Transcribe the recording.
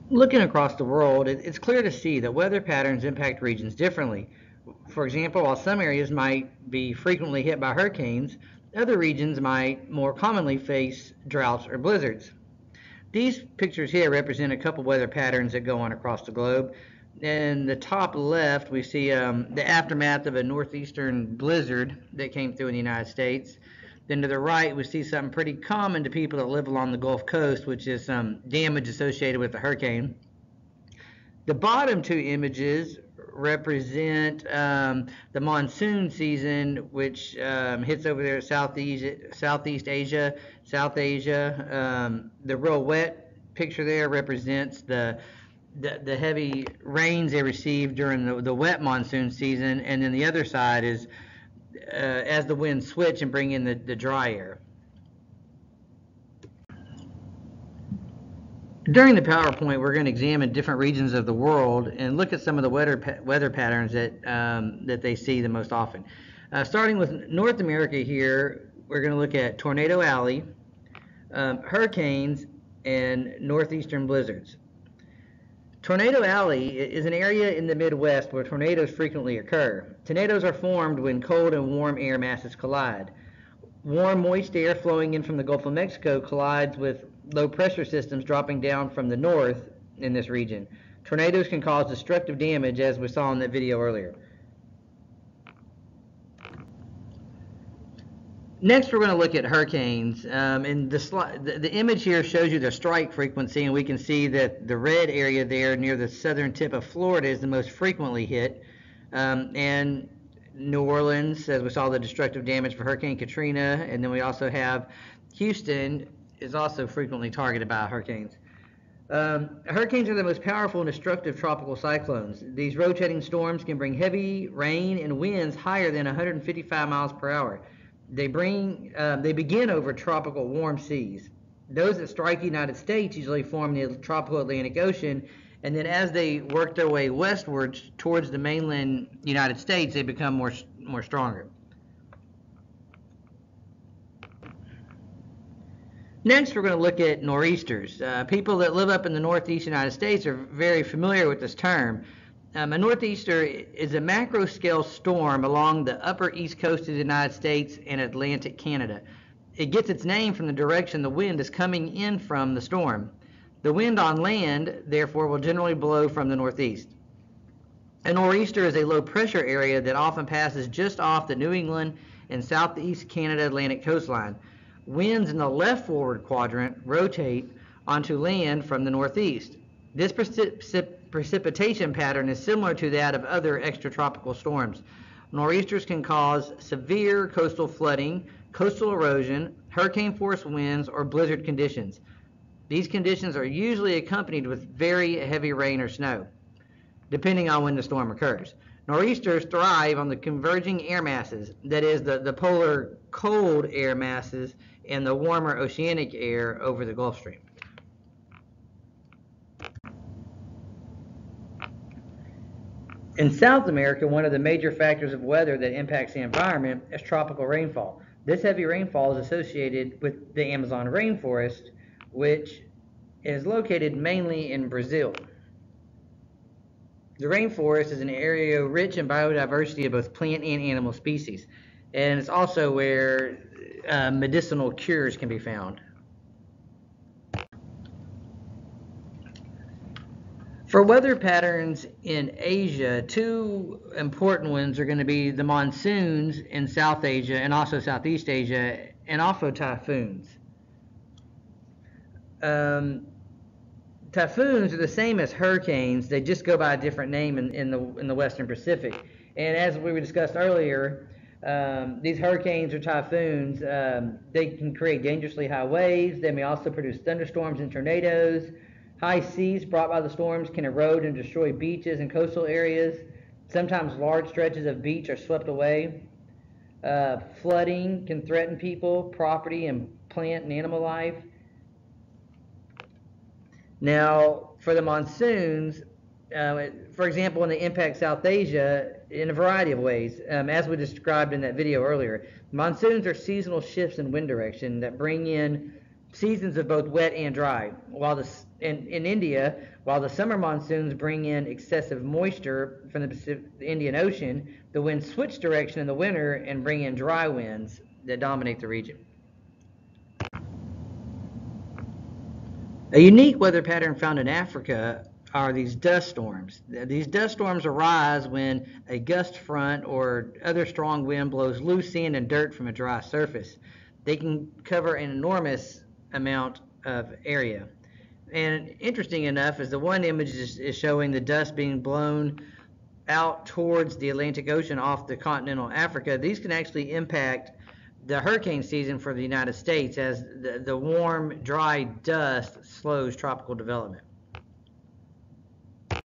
Looking across the world, it's clear to see that weather patterns impact regions differently. For example, while some areas might be frequently hit by hurricanes, other regions might more commonly face droughts or blizzards. These pictures here represent a couple weather patterns that go on across the globe. In the top left, we see the aftermath of a northeastern blizzard that came through in the United States. Then to the right, we see something pretty common to people that live along the Gulf Coast, which is some damage associated with the hurricane. The bottom two images represent the monsoon season, which hits over there Southeast Asia, South Asia. The real wet picture there represents the heavy rains they received during the wet monsoon season, and then the other side is as the winds switch and bring in the dry air. During the PowerPoint, we're going to examine different regions of the world and look at some of the weather patterns that they see the most often. Starting with North America here, we're going to look at Tornado Alley, hurricanes, and northeastern blizzards. Tornado Alley is an area in the Midwest where tornadoes frequently occur. Tornadoes are formed when cold and warm air masses collide. Warm, moist air flowing in from the Gulf of Mexico collides with low pressure systems dropping down from the north in this region. Tornadoes can cause destructive damage, as we saw in that video earlier. Next, we're going to look at hurricanes. And the image here shows you the strike frequency, and we can see that the red area there near the southern tip of Florida is the most frequently hit. And New Orleans, as we saw the destructive damage for Hurricane Katrina, and then we also have Houston is also frequently targeted by hurricanes. Hurricanes are the most powerful and destructive tropical cyclones. These rotating storms can bring heavy rain and winds higher than 155 miles per hour. They begin over tropical warm seas. Those that strike the United States usually form the tropical Atlantic Ocean, and then as they work their way westwards towards the mainland United States, they become more stronger. Next, we're going to look at nor'easters. People that live up in the northeast United States are very familiar with this term. A northeaster is a macro-scale storm along the upper east coast of the United States and Atlantic Canada. It gets its name from the direction the wind is coming in from the storm. The wind on land, therefore, will generally blow from the northeast. A nor'easter is a low-pressure area that often passes just off the New England and southeast Canada Atlantic coastline. Winds in the left forward quadrant rotate onto land from the northeast. This precipitation pattern is similar to that of other extratropical storms. Nor'easters can cause severe coastal flooding, coastal erosion, hurricane-force winds, or blizzard conditions. These conditions are usually accompanied with very heavy rain or snow, depending on when the storm occurs. Nor'easters thrive on the converging air masses, that is, the polar cold air masses and the warmer oceanic air over the Gulf Stream. In South America, one of the major factors of weather that impacts the environment is tropical rainfall. This heavy rainfall is associated with the Amazon rainforest, which is located mainly in Brazil. The rainforest is an area rich in biodiversity of both plant and animal species, and it's also where medicinal cures can be found. For weather patterns in Asia, two important ones are going to be the monsoons in South Asia and also Southeast Asia, and also typhoons. Typhoons are the same as hurricanes. They just go by a different name in the Western Pacific. And as we discussed earlier, these hurricanes or typhoons, they can create dangerously high waves. They may also produce thunderstorms and tornadoes. High seas brought by the storms can erode and destroy beaches and coastal areas. Sometimes large stretches of beach are swept away. Flooding can threaten people, property, and plant and animal life. Now, for the monsoons, for example, when they impact South Asia in a variety of ways, as we described in that video earlier, monsoons are seasonal shifts in wind direction that bring in seasons of both wet and dry. In India, while the summer monsoons bring in excessive moisture from the Indian Ocean, the winds switch direction in the winter and bring in dry winds that dominate the region. A unique weather pattern found in Africa are these dust storms. These dust storms arise when a gust front or other strong wind blows loose sand and dirt from a dry surface. They can cover an enormous amount of area. And interesting enough is the one image is showing the dust being blown out towards the Atlantic Ocean off the continental Africa. These can actually impact the hurricane season for the United States as the warm, dry dust slows tropical development.